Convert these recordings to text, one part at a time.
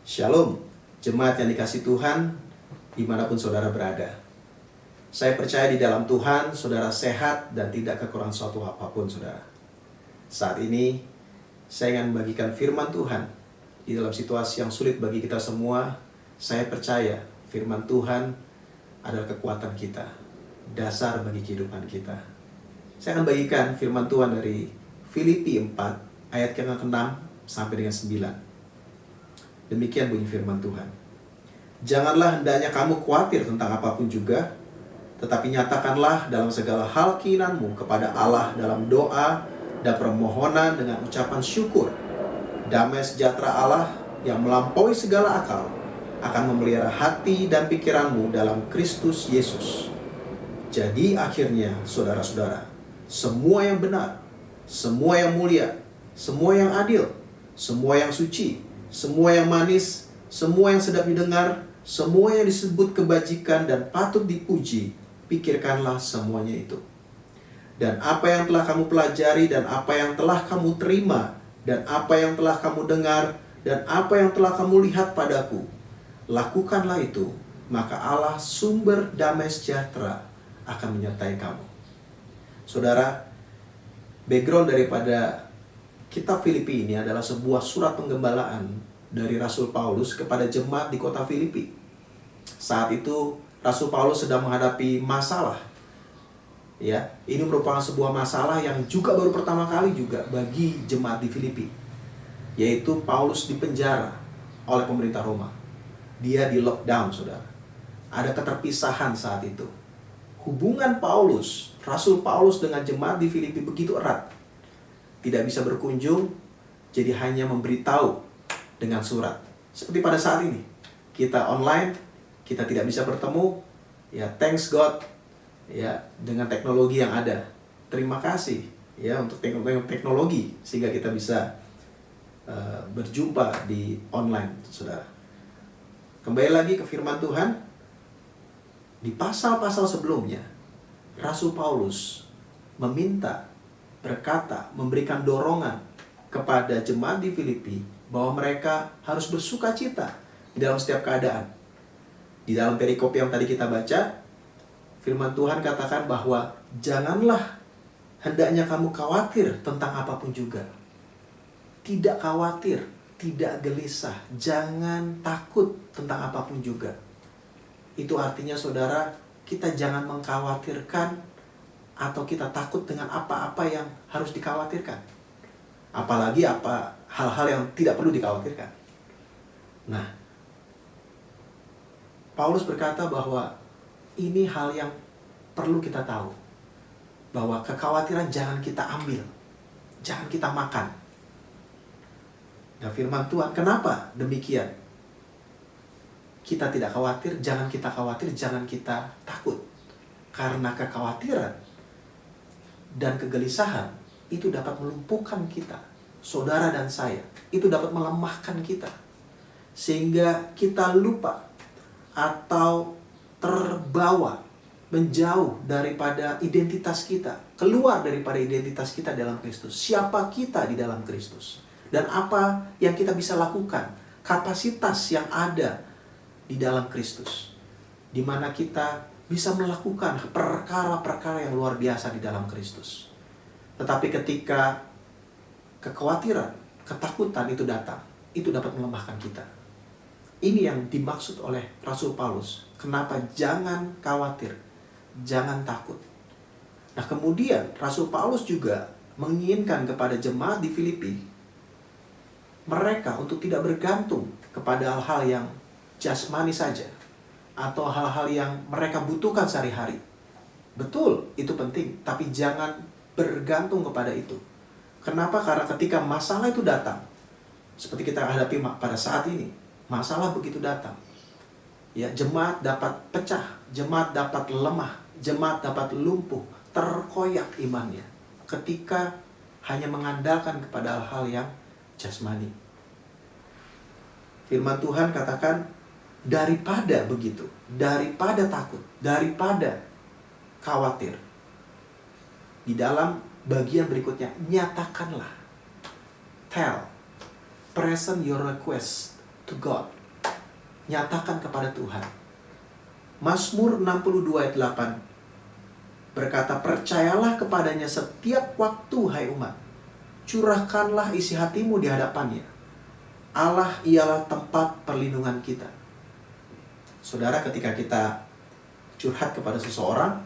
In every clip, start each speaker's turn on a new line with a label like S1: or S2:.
S1: Shalom, jemaat yang dikasihi Tuhan, dimanapun saudara berada. Saya percaya di dalam Tuhan, saudara sehat dan tidak kekurangan suatu apapun, saudara. Saat ini, saya ingin membagikan firman Tuhan. Di dalam situasi yang sulit bagi kita semua, saya percaya firman Tuhan adalah kekuatan kita, dasar bagi kehidupan kita. Saya akan bagikan firman Tuhan dari Filipi 4, ayat yang ke-6 sampai dengan 9. Demikian bunyi firman Tuhan. Janganlah hendaknya kamu khawatir tentang apapun juga, tetapi nyatakanlah dalam segala hal keinginanmu kepada Allah dalam doa dan permohonan dengan ucapan syukur. Damai sejahtera Allah yang melampaui segala akal akan memelihara hati dan pikiranmu dalam Kristus Yesus. Jadi akhirnya saudara-saudara, semua yang benar, semua yang mulia, semua yang adil, semua yang suci, semua yang manis, semua yang sedap didengar, semua yang disebut kebajikan dan patut dipuji, pikirkanlah semuanya itu. Dan apa yang telah kamu pelajari, dan apa yang telah kamu terima, dan apa yang telah kamu dengar, dan apa yang telah kamu lihat padaku, lakukanlah itu, maka Allah sumber damai sejahtera akan menyertai kamu. Saudara, background daripada kitab Filipi ini adalah sebuah surat penggembalaan dari Rasul Paulus kepada jemaat di kota Filipi. Saat itu Rasul Paulus sedang menghadapi masalah. Ya, ini merupakan sebuah masalah yang juga baru pertama kali juga bagi jemaat di Filipi, yaitu Paulus dipenjara oleh pemerintah Roma. Dia di lockdown, saudara. Ada keterpisahan saat itu. Hubungan Paulus, Rasul Paulus dengan jemaat di Filipi begitu erat. Tidak bisa berkunjung, jadi hanya memberitahu dengan surat. Seperti pada saat ini, kita online, kita tidak bisa bertemu, ya thanks God, ya dengan teknologi yang ada. Terima kasih ya untuk teknologi sehingga kita bisa berjumpa di online, saudara. Kembali lagi ke firman Tuhan. Di pasal-pasal sebelumnya, Rasul Paulus berkata, memberikan dorongan kepada jemaat di Filipi bahwa mereka harus bersuka cita di dalam setiap keadaan. Di dalam perikop yang tadi kita baca, firman Tuhan katakan bahwa janganlah hendaknya kamu khawatir tentang apapun juga. Tidak khawatir, tidak gelisah, jangan takut tentang apapun juga. Itu artinya saudara, kita jangan mengkhawatirkan atau kita takut dengan apa-apa yang harus dikhawatirkan. Apalagi hal-hal yang tidak perlu dikhawatirkan. Nah, Paulus berkata bahwa ini hal yang perlu kita tahu. Bahwa kekhawatiran jangan kita ambil, jangan kita makan. Nah, firman Tuhan, kenapa demikian? Kita tidak khawatir, jangan kita khawatir, jangan kita takut. Karena kekhawatiran dan kegelisahan itu dapat melumpuhkan kita, saudara dan saya. Itu dapat melemahkan kita, sehingga kita lupa atau terbawa menjauh daripada identitas kita, keluar daripada identitas kita dalam Kristus. Siapa kita di dalam Kristus, dan apa yang kita bisa lakukan, kapasitas yang ada di dalam Kristus, di mana kita bisa melakukan perkara-perkara yang luar biasa di dalam Kristus. Tetapi ketika kekhawatiran, ketakutan itu datang, itu dapat melemahkan kita. Ini yang dimaksud oleh Rasul Paulus. Kenapa jangan khawatir, jangan takut. Nah, kemudian Rasul Paulus juga menginginkan kepada jemaat di Filipi mereka untuk tidak bergantung kepada hal-hal yang jasmani saja, atau hal-hal yang mereka butuhkan sehari-hari. Betul, itu penting, tapi jangan bergantung kepada itu. Kenapa? Karena ketika masalah itu datang, seperti kita hadapi pada saat ini, masalah begitu datang, ya, jemaat dapat pecah, jemaat dapat lemah, jemaat dapat lumpuh, terkoyak imannya, ketika hanya mengandalkan kepada hal-hal yang jasmani. Firman Tuhan katakan, daripada begitu, daripada takut, daripada khawatir, di dalam bagian berikutnya, nyatakanlah, tell, present your request to God. nyatakan kepada Tuhan. Mazmur 62 ayat 8 berkata, percayalah kepadanya setiap waktu, hai umat. Curahkanlah isi hatimu di hadapannya. Allah ialah tempat perlindungan kita. Saudara, ketika kita curhat kepada seseorang,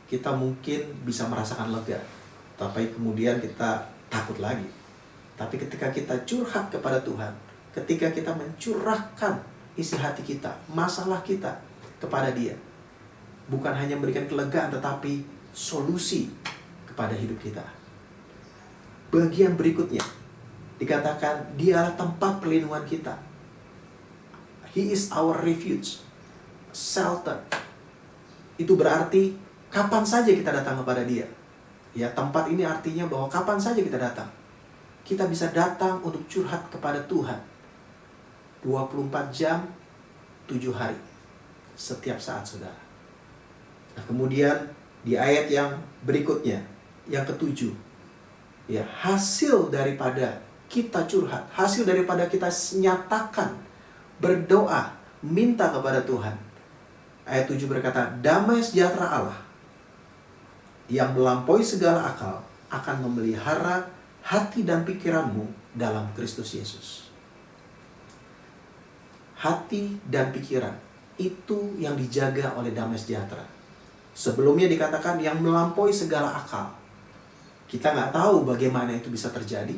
S1: kita mungkin bisa merasakan lega. Tapi kemudian kita takut lagi. Tapi ketika kita curhat kepada Tuhan, ketika kita mencurahkan isi hati kita, masalah kita kepada Dia, bukan hanya memberikan kelegaan, tetapi solusi kepada hidup kita. Bagian berikutnya dikatakan Dialah tempat perlindungan kita. He is our refuge, shelter. Itu berarti kapan saja kita datang kepada Dia. Ya, tempat ini artinya bahwa kapan saja kita datang. Kita bisa datang untuk curhat kepada Tuhan 24 jam, 7 hari. Setiap saat, saudara. Nah, kemudian di ayat yang berikutnya, yang ke-7, ya, hasil daripada kita curhat, hasil daripada kita nyatakan, berdoa, minta kepada Tuhan. Ayat 7 berkata, damai sejahtera Allah yang melampaui segala akal akan memelihara hati dan pikiranmu dalam Kristus Yesus. Hati dan pikiran itu yang dijaga oleh damai sejahtera. Sebelumnya dikatakan yang melampaui segala akal. Kita nggak tahu bagaimana itu bisa terjadi,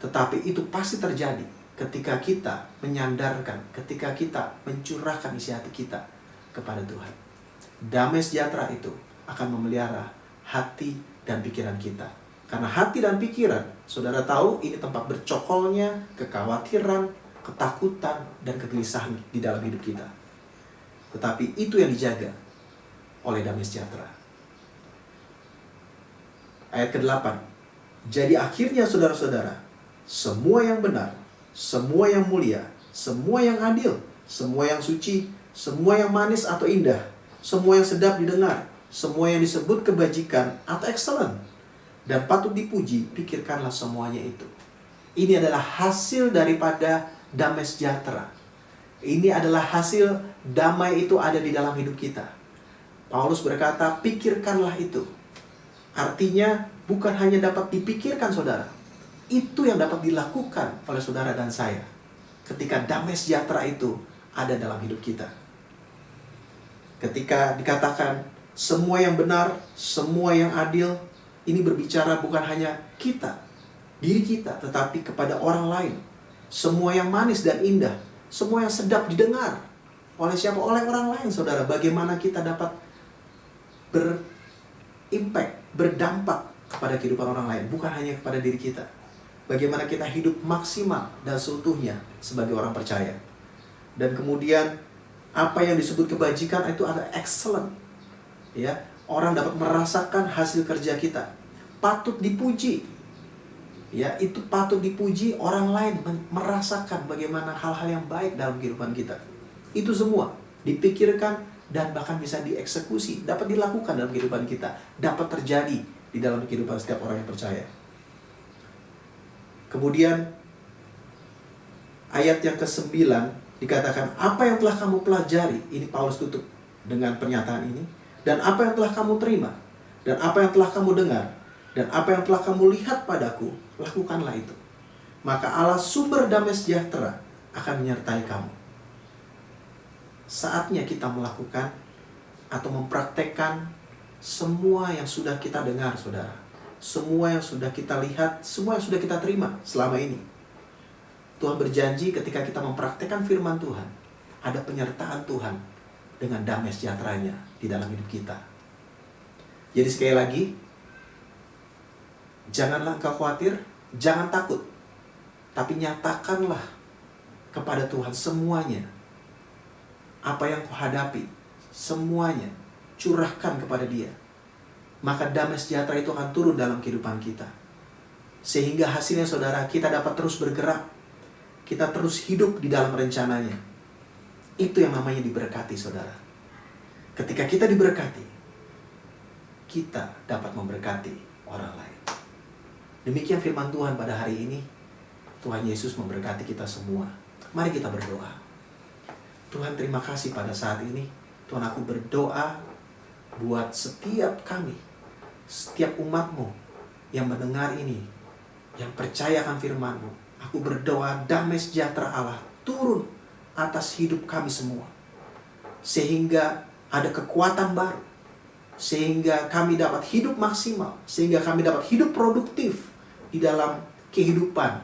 S1: tetapi itu pasti terjadi ketika kita menyandarkan, ketika kita mencurahkan isi hati kita kepada Tuhan. Damai sejahtera itu akan memelihara hati dan pikiran kita. Karena hati dan pikiran, saudara tahu, ini tempat bercokolnya kekhawatiran, ketakutan, dan kegelisahan di dalam hidup kita. Tetapi itu yang dijaga oleh damai sejahtera. Ayat ke-8. Jadi akhirnya saudara-saudara, semua yang benar, semua yang mulia, semua yang adil, semua yang suci, semua yang manis atau indah, semua yang sedap didengar, semua yang disebut kebajikan atau excellent dan patut dipuji, pikirkanlah semuanya itu. Ini adalah hasil daripada damai sejahtera. Ini adalah hasil damai itu ada di dalam hidup kita. Paulus berkata, pikirkanlah itu. Artinya bukan hanya dapat dipikirkan, saudara. Itu yang dapat dilakukan oleh saudara dan saya ketika damai sejahtera itu ada dalam hidup kita. Ketika dikatakan semua yang benar, semua yang adil, ini berbicara bukan hanya kita, diri kita, tetapi kepada orang lain. Semua yang manis dan indah, semua yang sedap didengar. Oleh siapa? Oleh orang lain, saudara. Bagaimana kita dapat berimpact, berdampak kepada kehidupan orang lain, bukan hanya kepada diri kita. Bagaimana kita hidup maksimal dan seutuhnya sebagai orang percaya. Dan kemudian apa yang disebut kebajikan itu adalah excellent. Ya, orang dapat merasakan hasil kerja kita. Patut dipuji. Ya, itu patut dipuji, orang lain merasakan bagaimana hal-hal yang baik dalam kehidupan kita. Itu semua dipikirkan dan bahkan bisa dieksekusi, dapat dilakukan dalam kehidupan kita, dapat terjadi di dalam kehidupan setiap orang yang percaya. Kemudian ayat yang ke-9 dikatakan, apa yang telah kamu pelajari, ini Paulus tutup dengan pernyataan ini, dan apa yang telah kamu terima, dan apa yang telah kamu dengar, dan apa yang telah kamu lihat padaku, lakukanlah itu. Maka Allah sumber damai sejahtera akan menyertai kamu. Saatnya kita melakukan atau mempraktekkan semua yang sudah kita dengar, saudara. Semua yang sudah kita lihat, semua yang sudah kita terima selama ini. Tuhan berjanji ketika kita mempraktekkan firman Tuhan, ada penyertaan Tuhan dengan damai sejahteranya di dalam hidup kita. Jadi sekali lagi, janganlah engkau khawatir, jangan takut. Tapi nyatakanlah kepada Tuhan semuanya. Apa yang kau hadapi, semuanya curahkan kepada Dia. Maka damai sejahtera itu akan turun dalam kehidupan kita. Sehingga hasilnya, saudara, kita dapat terus bergerak. Kita terus hidup di dalam rencananya. Itu yang namanya diberkati, saudara. Ketika kita diberkati, kita dapat memberkati orang lain. Demikian firman Tuhan pada hari ini. Tuhan Yesus memberkati kita semua. Mari kita berdoa. Tuhan, terima kasih pada saat ini. Tuhan, aku berdoa buat setiap kami, setiap umat-Mu yang mendengar ini, yang percaya akan firman-Mu. Aku berdoa damai sejahtera Allah turun atas hidup kami semua. Sehingga ada kekuatan baru. Sehingga kami dapat hidup maksimal. Sehingga kami dapat hidup produktif di dalam kehidupan,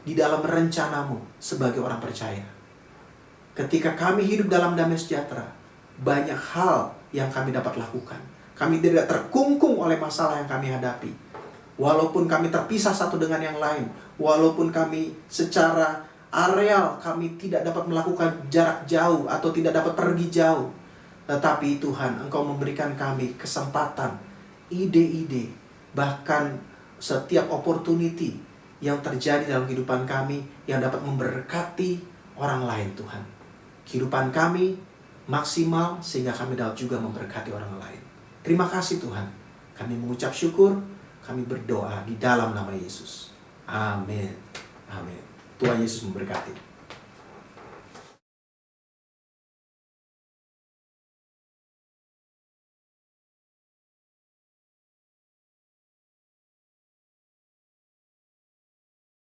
S1: di dalam rencana-Mu sebagai orang percaya. Ketika kami hidup dalam damai sejahtera, banyak hal yang kami dapat lakukan. Kami tidak terkungkung oleh masalah yang kami hadapi. Walaupun kami terpisah satu dengan yang lain, walaupun kami secara areal kami tidak dapat melakukan jarak jauh atau tidak dapat pergi jauh, tetapi Tuhan, Engkau memberikan kami kesempatan, ide-ide, bahkan setiap opportunity yang terjadi dalam kehidupan kami yang dapat memberkati orang lain, Tuhan. Kehidupan kami maksimal sehingga kami dapat juga memberkati orang lain. Terima kasih Tuhan. Kami mengucap syukur, kami berdoa di dalam nama Yesus. Amin. Amin. Tuhan Yesus memberkati.